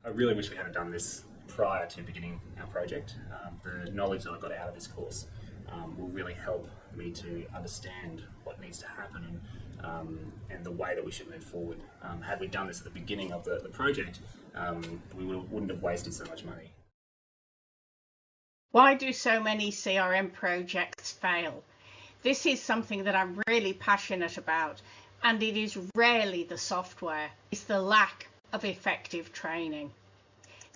I really wish we had done this prior to beginning our project. The knowledge that I got out of this course will really help me to understand what needs to happen and the way that we should move forward. Had we done this at the beginning of the project, we wouldn't have wasted so much money. Why do so many CRM projects fail? This is something that I'm really passionate about, and it is rarely the software, it's the lack of effective training.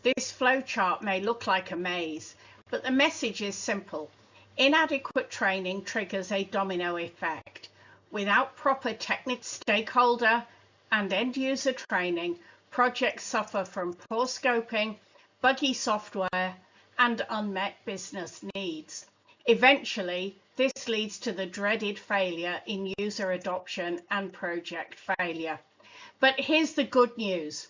This flowchart may look like a maze, but the message is simple. Inadequate training triggers a domino effect. Without proper technical, stakeholder and end user training, projects suffer from poor scoping, buggy software, and unmet business needs. Eventually, this leads to the dreaded failure in user adoption and project failure. But here's the good news.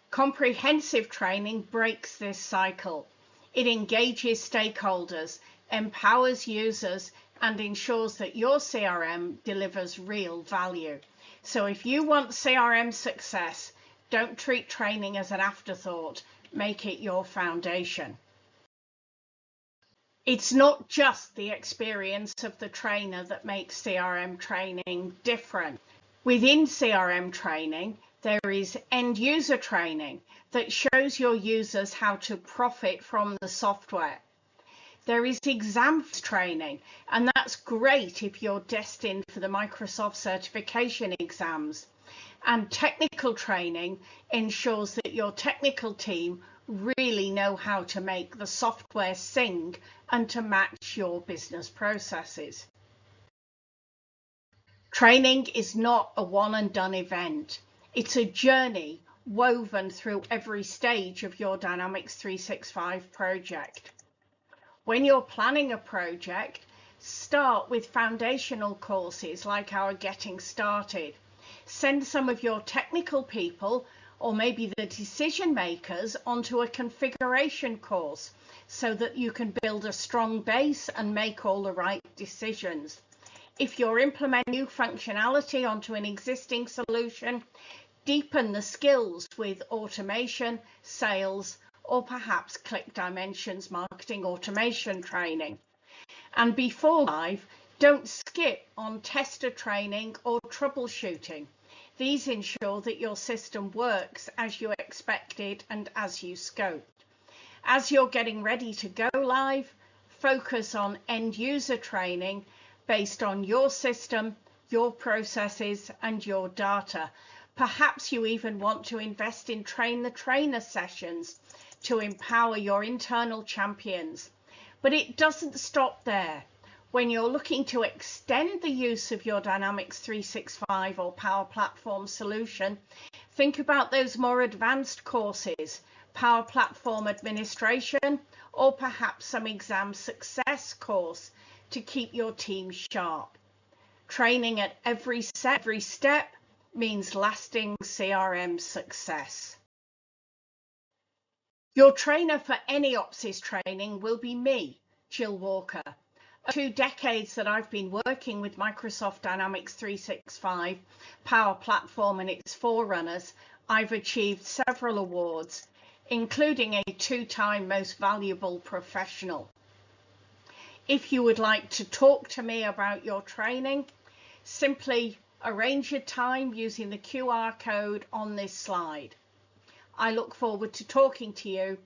Comprehensive training breaks this cycle. It engages stakeholders, empowers users, and ensures that your CRM delivers real value. So if you want CRM success, don't treat training as an afterthought. Make it your foundation. It's not just the experience of the trainer that makes CRM training different. Within CRM training, there is end user training that shows your users how to profit from the software. There is exams training, and that's great if you're destined for the Microsoft certification exams. And technical training ensures that your technical team really know how to make the software sing and to match your business processes. Training is not a one and done event. It's a journey woven through every stage of your Dynamics 365 project. When you're planning a project, start with foundational courses like our Getting Started. Send some of your technical people or maybe the decision makers onto a configuration course so that you can build a strong base and make all the right decisions. If you're implementing new functionality onto an existing solution, deepen the skills with automation, sales, or perhaps ClickDimensions marketing automation training. And before live, don't skip on tester training or troubleshooting. These ensure that your system works as you expected and as you scoped. As you're getting ready to go live, focus on end user training based on your system, your processes, and your data. Perhaps you even want to invest in train the trainer sessions to empower your internal champions. But it doesn't stop there. When you're looking to extend the use of your Dynamics 365 or Power Platform solution, think about those more advanced courses, Power Platform Administration, or perhaps some exam success course to keep your team sharp. Training at every step means lasting CRM success. Your trainer for any OPSIS training will be me, Jill Walker. 2 decades that I've been working with Microsoft Dynamics 365, Power Platform and its forerunners, I've achieved several awards, including a 2-time Most Valuable Professional. If you would like to talk to me about your training, simply arrange a time using the QR code on this slide. I look forward to talking to you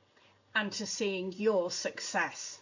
and to seeing your success.